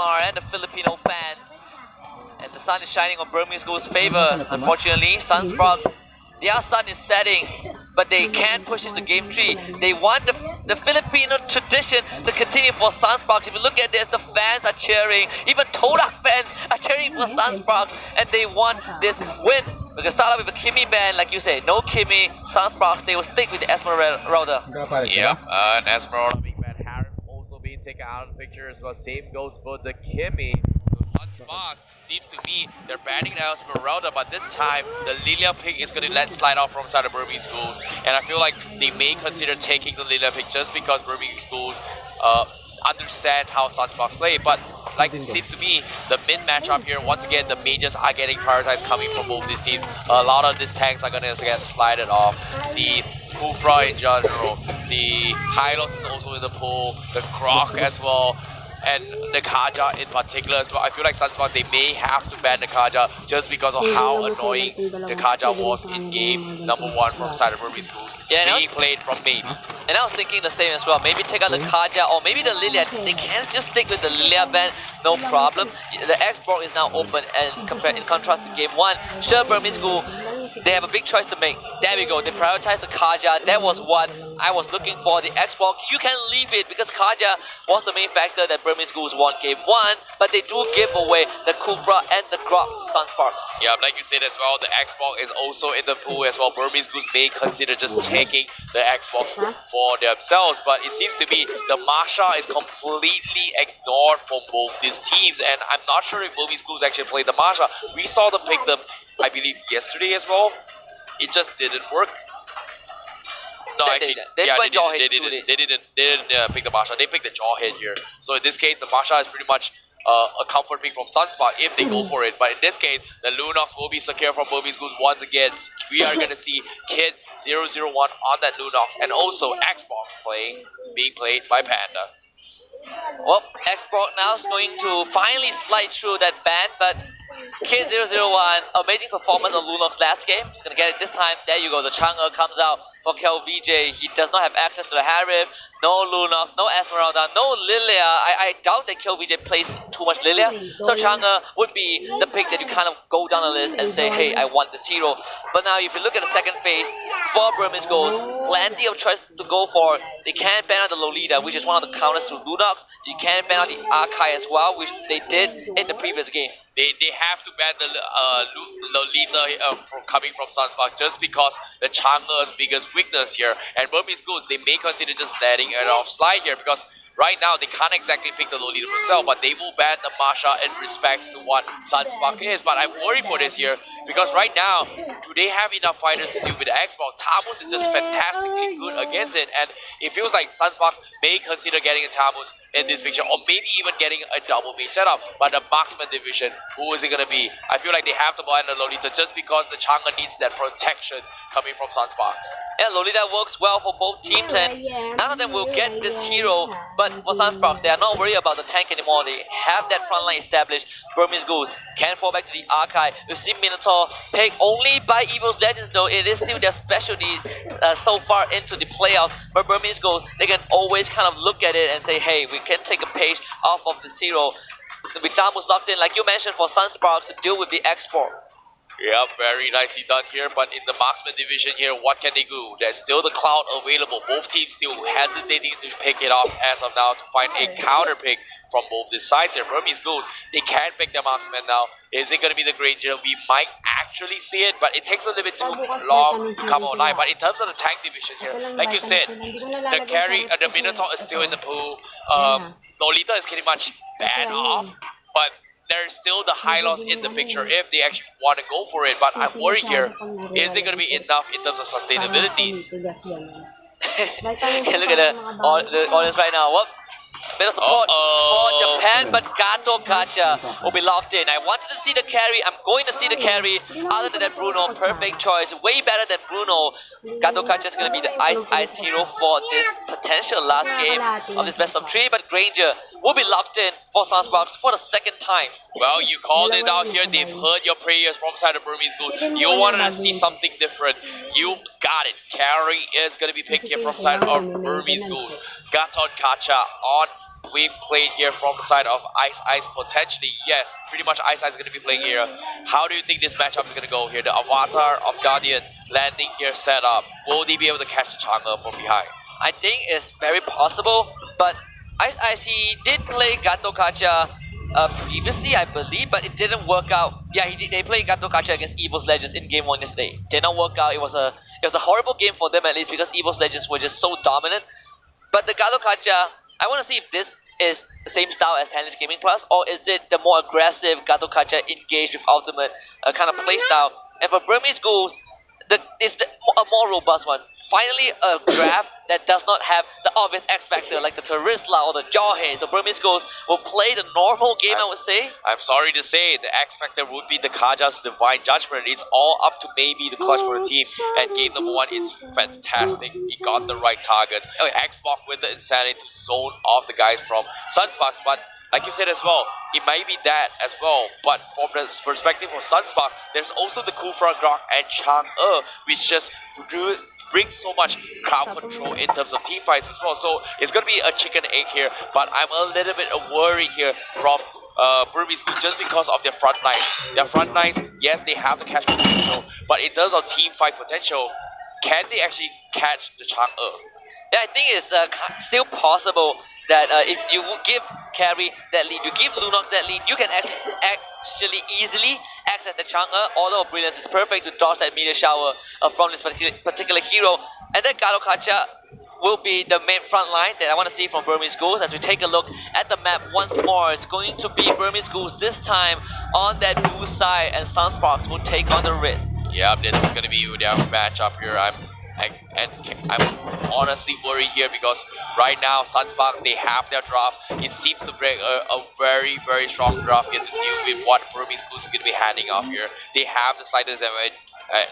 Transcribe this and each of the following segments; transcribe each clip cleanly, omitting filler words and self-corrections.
Myanmar and the Filipino fans. And the sun is shining on Burmese Gold's favor. Unfortunately, Sunsparks, their sun is setting, but they can't push it to game 3. They want the Filipino tradition to continue for Sunsparks. If you look at this, the fans are cheering. Even Todak fans are cheering for Sunsparks, and they want this win. We can start off with a Kimmy band, like you say. No Kimmy, Sunsparks, they will stick with the Esmeralda. Yep, and Esmeralda being bad, Harif also being taken out of the picture as well. Same goes for the Kimmy. So Sunsparks seems to me they're banning the Esmeralda, but this time the Lilia pick is going to let slide off from side of Burmese Schools, and I feel like they may consider taking the Lilia pick just because Burmese Schools understand how Sunsparks play. But like it seems to me, the mid matchup here, once again, the mages are getting prioritized coming from both these teams. A lot of these tanks are going to get slided off. The Kufra in general, the Hylos is also in the pool, the Croc as well, and the Kaja in particular as well. I feel like Sunsparks, they may have to ban the Kaja just because of how annoying the Kaja was in game number 1 from side of Burmese Schools, being played from main. And I was thinking the same as well. Maybe take out the Kaja or maybe the Lilia. They can still stick with the Lilia ban, no problem. The Xbox is now open, and in contrast to game 1, sure, Burmese School, they have a big choice to make. There we go. They prioritize the Kaja. That was what I was looking for. The Xbox, you can leave it because Kaja was the main factor that Burmese Schools won game 1, but they do give away the Kufra and the Grok to Sunsparks. Yeah, like you said as well, the Xbox is also in the pool as well. Burmese Schools may consider just taking the Xbox for themselves, but it seems to be the Masha is completely ignored from both these teams, and I'm not sure if Burmese Schools actually played the Masha. We saw them pick them, I believe, yesterday as well. It just didn't work. No, actually, they didn't pick the Masha. They picked the Jawhead here. So in this case, the Masha is pretty much a comfort pick from Sunspark if they go for it. But in this case, the Lunox will be secure from Burmese Schools once again. We are going to see Kid 001 on that Lunox, and also Xbox being played by Panda. Well, Xbox now is going to finally slide through that ban, but Kid 001, amazing performance on Lunox last game. He's going to get it this time. There you go. The Chang'e comes out for KelVJ. He does not have access to the Harif. No Lunox, no Esmeralda, no Lilia. I doubt that KelVJ plays too much Lilia. So Chang'e would be the pick that you kind of go down the list and say, hey, I want this hero. But now if you look at the second phase, for Burmese Goals, plenty of choice to go for. They can ban out the Lolita, which is one of the counters to Lunox. You can ban out the Arkai as well, which they did in the previous game. They have to ban the Lolita from coming from Sunspark just because the Chang'e's biggest weakness here. And Burmese Schools, they may consider just letting it off slide here because right now they can't exactly pick the Lolita themselves, but they will ban the Masha in respects to what Sunspark is. But I'm worried for this here because right now, do they have enough fighters to deal with the Xbox? Tamus is just fantastically good against it, and it feels like Sunspark may consider getting a Tamus in this picture, or maybe even getting a double base setup. But the marksman division, who is it gonna be? I feel like they have to ban the Lolita just because the Chang'e needs that protection coming from Sunsparks. Yeah, Lolita works well for both teams, and none of them will get this hero. But for Sunsparks, they are not worried about the tank anymore. They have that front line established. Burmese Goals can fall back to the Archive. You see Minotaur picked only by Evil's Legends, though it is still their specialty so far into the playoffs. But Burmese Goals, they can always kind of look at it and say, hey, we can take a page off of this hero. It's going to be Tamus locked in, like you mentioned, for Sunsparks to deal with the export. Yeah, very nicely done here, but in the marksman division here, what can they do? There's still the Cloud available. Both teams still hesitating to pick it off as of now to find a counter pick from both these sides here. Burmese Goals, they can pick their marksman now. Is it going to be the Granger? We might actually see it, but it takes a little bit too long to come online. But in terms of the tank division here, like you said, the carry, the Minotaur is still in the pool. Lolita is pretty much banned off, but there's still the Hylos in the picture if they actually want to go for it. But I'm worried here, is it going to be enough in terms of sustainability? Look at the audience right now. Whoop. Bit of support for Japan, but Gato Kacha will be locked in. I wanted to see the carry. I'm going to see the carry. Other than that, Bruno, perfect choice. Way better than Bruno. Gato Kacha is going to be the Ice hero for this potential last game of this best of 3. But Granger will be locked in for Sunsparks for the second time. Well, you called it out here. They've heard your prayers from side of Burmese Goals. You wanted to see something different. You got it. Carry is going to be picked here from side of Burmese Goals. Gatot Kacha on being played here from the side of Ice potentially. Yes, pretty much Ice is going to be playing here. How do you think this matchup is going to go here? The Avatar of Guardian landing here set up. Will they be able to catch the Chang'e from behind? I think it's very possible, but he did play Gato Kacha previously, I believe, but it didn't work out. Yeah, they played Gato Kacha against Evo's Legends in game 1 yesterday. Did not work out. It was a horrible game for them, at least, because Evo's Legends were just so dominant. But the Gato Kacha, I want to see if this is the same style as Tennis Gaming Plus, or is it the more aggressive Gato Kacha engaged with ultimate kind of play style. And for Burmese Ghouls, it's a more robust one. Finally, a graph that does not have the obvious X factor like the Terizla or the Jawhead. So Burmese Ghouls will play the normal game, I would say. I'm sorry to say, the X factor would be the Kaja's Divine Judgment. It's all up to maybe the clutch for the team. And game number 1 is fantastic. He got the right targets. Xbox with the insanity to zone off the guys from Sunsparks, but like you said as well, it might be that as well, but from the perspective of Sunspark, there's also the Kufra Grok and Chang'e, which just brings so much crowd control in terms of team fights as well. So it's going to be a chicken egg here, but I'm a little bit worried here from Burmese Ghouls just because of their front lines. Their front lines, yes, they have the catch potential, but in terms of team fight potential, can they actually catch the Chang'e? Yeah, I think it's still possible that if you give Carry that lead, you give Lunox that lead, you can actually easily access the Chang'e. Order of Brilliance is perfect to dodge that meteor shower from this particular hero. And then Gato Kacha will be the main front line that I want to see from Burmese Ghouls. As we take a look at the map once more, it's going to be Burmese Ghouls this time on that blue side, and Sunsparks will take on the red. Yeah, this is going to be their matchup here. I'm honestly worried here because right now Sunspark, they have their drafts. It seems to bring a very, very strong draft here to deal with what Burmese Ghouls is going to be handing off here. They have the slightest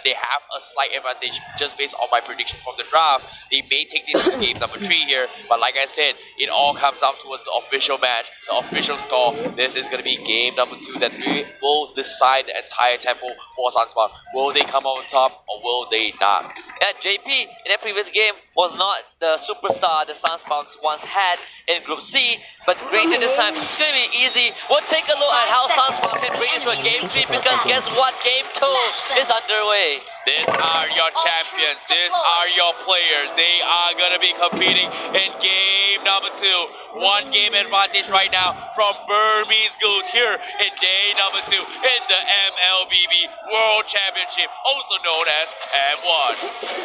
they have a slight advantage just based on my prediction from the draft. They may take this to game number 3 here, but like I said, it all comes down towards the official match, the official score. This is going to be game number 2 that will decide the entire tempo for Sunspark. Will they come on top or will they not? Yeah, JP in that previous game was not the superstar the Sunsparks once had in Group C, but Ranger this time, it's going to be easy. We'll take a look at how Sunsparks can bring it to a game 3, because guess what? Game 2 is underway. These are your champions. These are your players. They are going to be competing in game number 2. 1 game advantage right now from Burmese Ghouls here in day number 2 in the MLBB World Championship, also known as M1.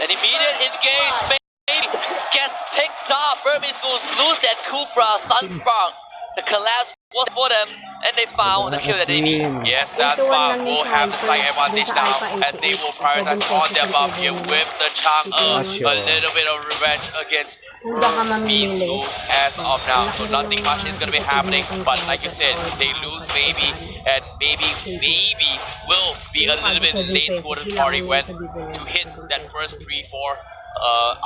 An immediate engage gets picked up. Burmese Ghouls lose that Kufra. Sunspark, the collapse was for them, and they found the kill that they need. Yes, Sunspark will have the slight advantage now as they will prioritize on their buff here with the Chang'e. A little bit of revenge against Burmese Ghouls as of now. So nothing much is going to be happening, but like you said, they lose maybe, and maybe will be a little bit late toward the party when to hit that first 3-4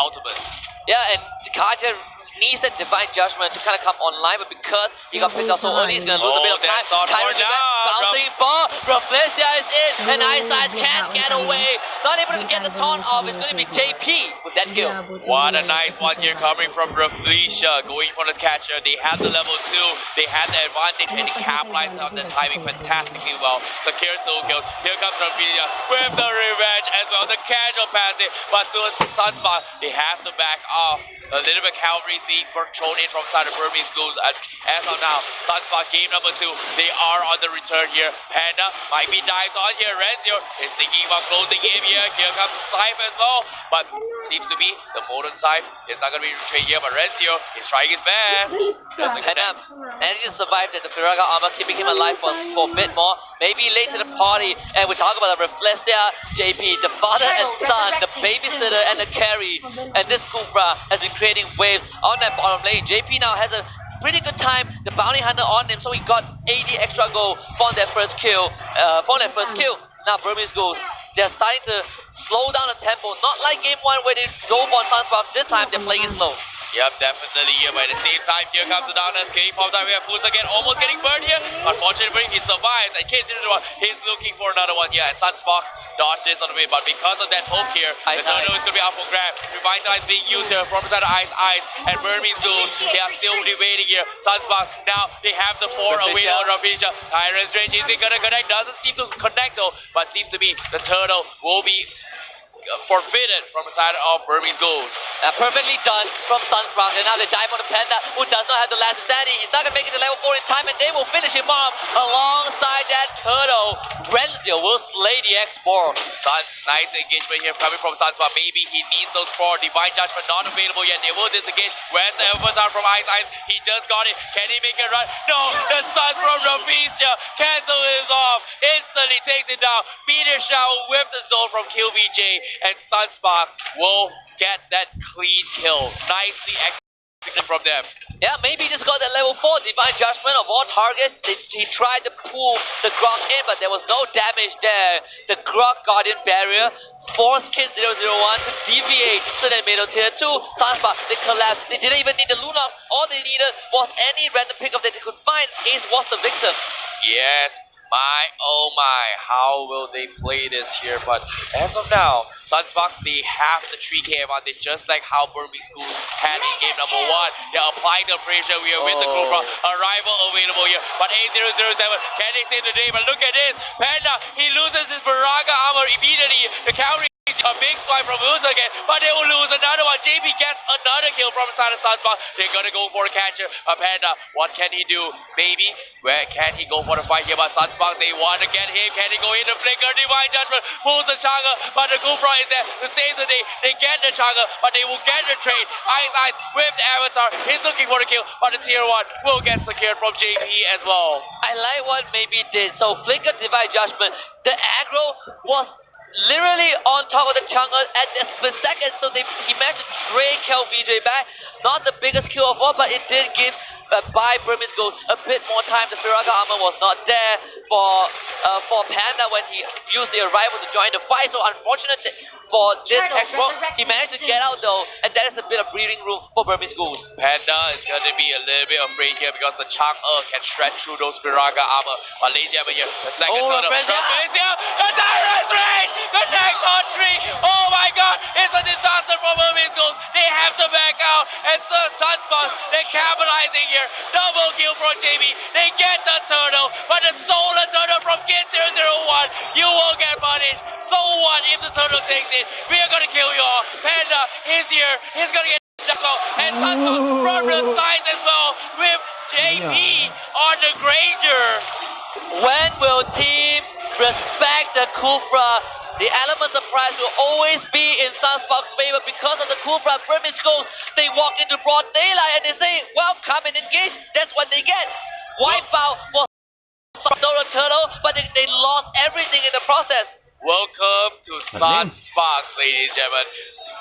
ultimates. Yeah, and Kaja needs that Divine Judgment to kind of come online, but because he got picked up so early, he's going to lose a bit of time. Bouncing ball, Rafflesia is in, and Ice can't get away. Not able to get the taunt off. It's going to be JP with that kill. What a nice one here coming from Rafflesia, going for the catcher. They had the level 2, they had the advantage, and they capitalized on the timing fantastically well. Secure soul kills. Here comes Rafflesia with the revenge as well, the casual passive, but soon as Sunspark, they have to back off. A little bit cavalry is being thrown in from side of Burmese Ghouls. As of now, Sunspark game number 2, they are on the return here. Panda might be dived on here. Renzio is thinking about closing in here. Here comes the Scythe as well, but seems to be the Modern Scythe is not going to be retrieved here, but Renzio is trying his best. And he just survived it. The Firaga armor keeping him alive for a bit more. Maybe late to the party, and we talk about the Rafflesia, JP, the father and son, the babysitter and the carry, and this Kufra has been creating waves on that bottom lane. JP now has a pretty good time, the bounty hunter on him, so he got 80 extra gold from that first kill. Now Burmese Ghouls, they're starting to slow down the tempo, not like game 1 where they dove on Sunsparks. This time they're playing it slow. Yep, definitely here. But at the same time, here comes the darkness. Kenny pops out. We have Fools again, almost getting burned here. Unfortunately, he survives. And KZ01, he's looking for another one here. And Sunsparks dodges on the way. But because of that hope here, the turtle is going to be up for grab. Revitalize being used here from inside the Ice. And Burmese Ghouls, they are still debating here. Sunsparks, now they have the 4 away on Rapisha. Tyrant's range, is it going to connect? Doesn't seem to connect though. But seems to be the turtle will be forfeited from the side of Burmese Ghouls. Perfectly done from Sunsprout. And now they dive on the Panda, who does not have the last standing. He's not going to make it to level 4 in time, and they will finish him off alongside that turtle. Renzio will slay the X4. Nice engagement here coming from Sunspark. Maybe he needs those 4. Divine Judgment not available yet. They will disengage. Where's the Avatar from Ice? He just got it. Can he make it run? No! The Suns from Rapisha cancel him off. Instantly takes it down. Peter Shao with the zone from KillVJ. And Sunspark will get that clean kill. Nicely executed from them. Yeah, maybe he just got that level 4 Divine Judgment of all targets. He tried to pull the Grok in, but there was no damage there. The Grok Guardian Barrier forced Kid 001 to deviate to the middle tier 2. Sunspark, they collapsed. They didn't even need the Lunox. All they needed was any random pickup that they could find. Ace was the victim. Yes. My, oh my, how will they play this here? But as of now, Sunsparks, they have the 3k advantage, just like how Burmese Ghouls had in game number 1. They're applying the pressure. We are with the group from arrival available here. But A007, can they save the day? But look at this. Panda, he loses his Baraka armor immediately. The counter a big swipe from Moose again, but they will lose another one. JP gets another kill from inside of Sunspark. They're gonna go for a catcher. Panda, what can he do? Maybe, where can he go for the fight here? But Sunspark, they want to get him. Can he go in the flicker? Divine Judgment pulls the Changa, but the Gufra is there to save the day. They get the Changa, but they will get the trade. Ice with the Avatar. He's looking for the kill, but the tier 1 will get secured from JP as well. I like what maybe did. So flicker Divine Judgment. The aggro was literally on top of the jungle at this split second, so he managed to trade KillVJ back. Not the biggest kill of all, but it did give by Burmese Ghouls a bit more time. The Firaka armor was not there for Panda when he used the arrival to join the fight. So unfortunate for this X-Pro, he managed to get out though, and that is a bit of breathing room for Burmese Ghouls. Panda is going to be a little bit afraid here because the Chang'e can stretch through those Firaka armor. But Lazy Hammer here, the second turtle from Vizia, the Tyrant's Rage connects on 3. Oh my god, it's a disaster for Burmese Ghouls. They have to back out, and Sunspark, they're capitalizing here. Double kill from JB. They get the turtle, but the solar turtle from Kid 001, you will get punished. So what if the turtle takes it? We are gonna kill you all. Panda is here. He's gonna get double, and Sunspark from the sides as well with JB on the Granger. When will team respect the Kufra? The element of surprise will always be in Sunspark's favor because of the Kufra. Burmese Ghouls, they walk into broad daylight and they say, welcome and engage. That's what they get. Wipeout for Solar Turtle, but they lost everything in the process. Welcome to Sunsparks, ladies and gentlemen.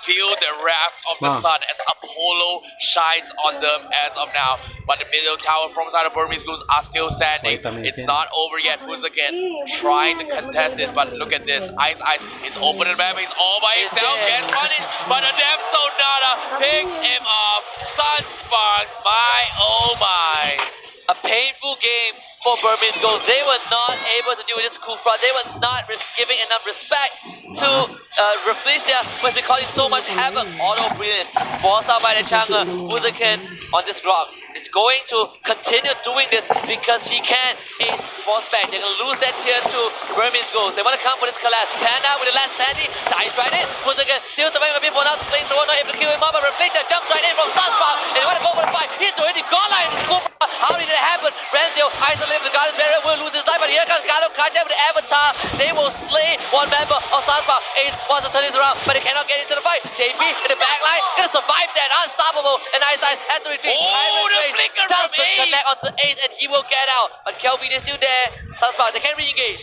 Feel the wrath of the sun as Apollo shines on them as of now. But the middle tower from side of Burmese Ghouls are still standing. It's not over yet. Who's again trying to contest this, but look at this. Ice is open the map. He's all by himself. Gets punished, but the Death Sonata picks him up. Sunsparks, my oh my. A painful game for Burmese Ghouls. They were not able to deal with this Kufra. They were not giving enough respect to Rafflesia, was causing so much havoc. Auto brilliance forced out by the Chang'e. Fuzakin on this Grok. It's going to continue doing this because he can ace force back. They're going to lose that tier 2 Burmese Ghouls. They want to come for this collapse. Panda with the last standing, dies right in. Fuzakin still surviving a bit for now. Flamethrower not able to kill him up, but Rafflesia jumps right in from Sunspark. And they want to go for the fight. He's already gone like this Kufra. How did it happen? Renzio isolated the Guardian Barrier, will lose his life, but here comes Galo Kaja with the Avatar. They will slay one member of Sunspark. Ace wants to turn this around, but they cannot get into the fight. JP in the back line, gonna survive that, unstoppable. And Ice has to retreat. Oh, the flicker from Ace! Connect onto Ace, and he will get out. But Kelvin is still there. Sunspark, they can't re-engage.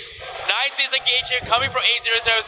Nice Nice disengage here coming from A007,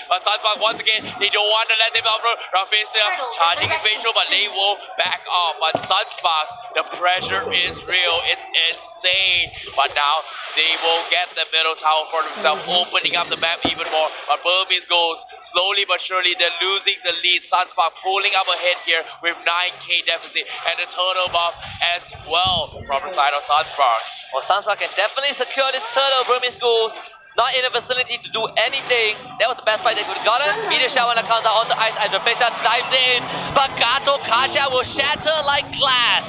but Sunspark once again, they don't want to let them out. Rafael charging his way through, but they will back off. But Sunspark, the pressure is real. It's insane. But now they will get the middle tower for themselves, opening up the map even more. But Burmese goes slowly but surely. They're losing the lead. Sunspark pulling up ahead here with 9k deficit and the turtle buff as well from the side of Sunsparks. Well, Sunspark can definitely secure this turtle. Burmese Schools not in a vicinity to do anything. That was the best fight they could have gotten. Meteor shower that comes out onto ice as Reflection dives in. But Gato Kaja will shatter like glass.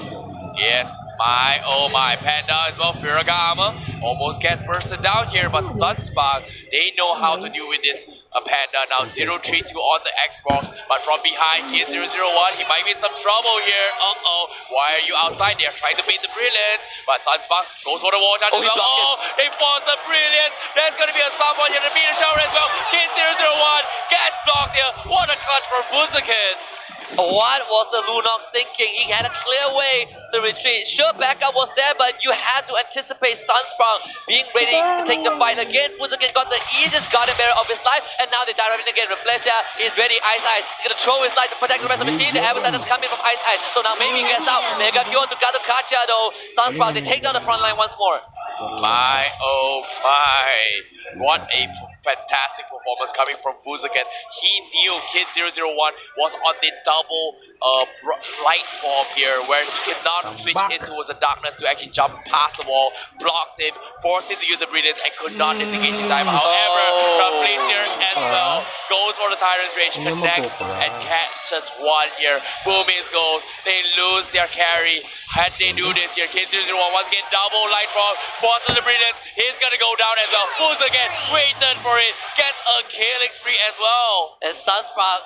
Yes, my oh my. Panda as well. Firaga armor almost get bursted down here, but Sunspark, they know how to deal with this. Panda now 0-3-2 on the Xbox, but from behind here's 0-0-1. He might be in some trouble here. Why are you outside there trying to beat the Brilliance? But Sunspark goes for the wall charge as well. They force the Brilliance. There's gonna be a someone here, the meteor shower as well. Kid 0-0-1 gets blocked here. What a clutch for Fusakin. What was the Lunox thinking? He had a clear way to retreat. Sure, backup was there, but you had to anticipate Sunspark being ready to take the fight again. Fusakin got the easiest Guardian Barrier of his life, and now they're diving again. Reflexia, he's ready. Ice. He's gonna throw his light to protect the rest of his team. The avatar that's coming from Ice. So now maybe he gets out. Mega Cure to Gato Kacha though. Sunspark, they take down the front line once more. My oh my. What a fantastic performance coming from Fusakin. He knew Kid 001 was on the double light form here, where he cannot switch into the darkness to actually jump past the wall, blocked him, forced him to use the Brilliance, and could not disengage in time. However, Rafael here as well goes for the Tyrant's Rage, connects and catches one here. Burmese goes, they lose their carry. Had they do this here, Kid 001 once again double light form, forces the Brilliance. He's gonna go down as well. Fusakin waited for it, gets a killing spree as well. And Sunspark,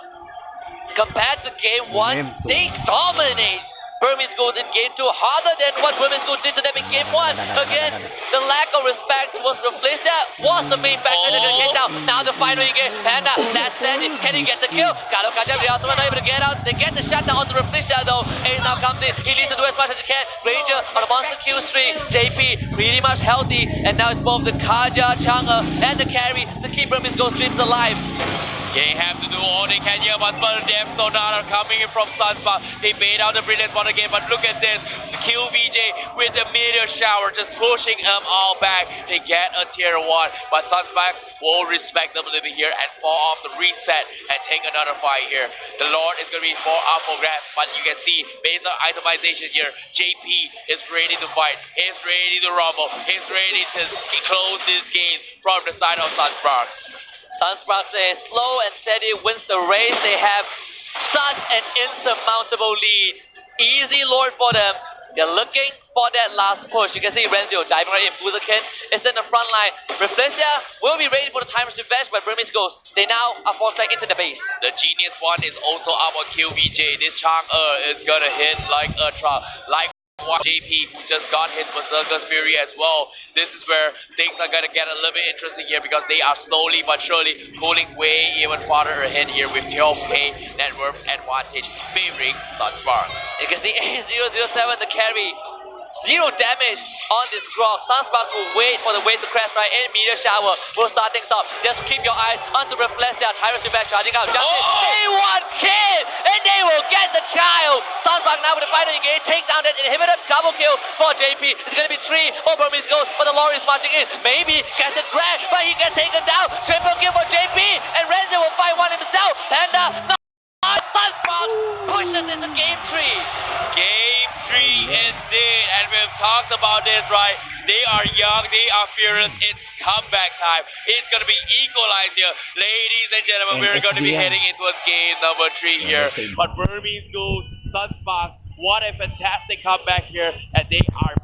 compared to game 1, they dominate. Burmese goes in game 2 harder than what Burmese goes did to them in game 1. Again, the lack of respect towards Reflecia was the main factor that they get down. Now the final game, Panda, that's standing. Can he get the kill? Gato Kaja, the ultimate not able to get out. They get the shutdown onto Reflecia though. Ace now comes in. He needs to do as much as he can. Ranger on a monster kill streak. JP pretty much healthy. And now it's both the Kaja, Chang'e, and the carry to keep Burmese Gold streams alive. They have to do all they can here, but Death Sonata coming in from Sunspark. They bait out the Brilliance one again, but look at this. The QVJ with the meteor shower just pushing them all back. They get a tier 1, but Sunspark will respect them a little bit here and fall off the reset and take another fight here. The Lord is going to be more up for grabs, but you can see based on itemization here, JP is ready to fight. He's ready to rumble. He's ready to close this game from the side of Sunsparks. Sunspark says slow and steady wins the race. They have such an insurmountable lead. Easy Lord for them. They're looking for that last push. You can see Renzo diving right in. Fusakin is in the front line. Reflecia will be ready for the timer's revenge, but Burmese goes. They now are forced back into the base. The Genius one is also up on QVJ. This Chang'e is gonna hit like a truck. Like JP, who just got his Berserker's Fury as well. This is where things are gonna get a little bit interesting here, because they are slowly but surely pulling way even farther ahead here with 12k net worth advantage favoring Sunsparks. You can see A007, the carry. 0 damage on this Grog. Sunsparks will wait for the wave to crash right in. Meteor shower will start things off. Just keep your eyes onto Reflecia. Tyrant's Revenge charging out. They want kill, and they will get the child. Sunspark now with the fighter engage. Take down that inhibitor. Double kill for JP. It's going to be 3 for Burmese Gold, but the Lord is marching in. Maybe gets a drag, but he gets taken down. Triple kill for JP, and Renzo will fight one himself. And Sunspark pushes into game 3. Game 3 indeed, and we've talked about this, right? They are young, they are fearless, it's comeback time. It's going to be equalized here. Ladies and gentlemen, we're going to be heading into game number 3 here. But Burmese goes, Sunsparks, what a fantastic comeback here, and they are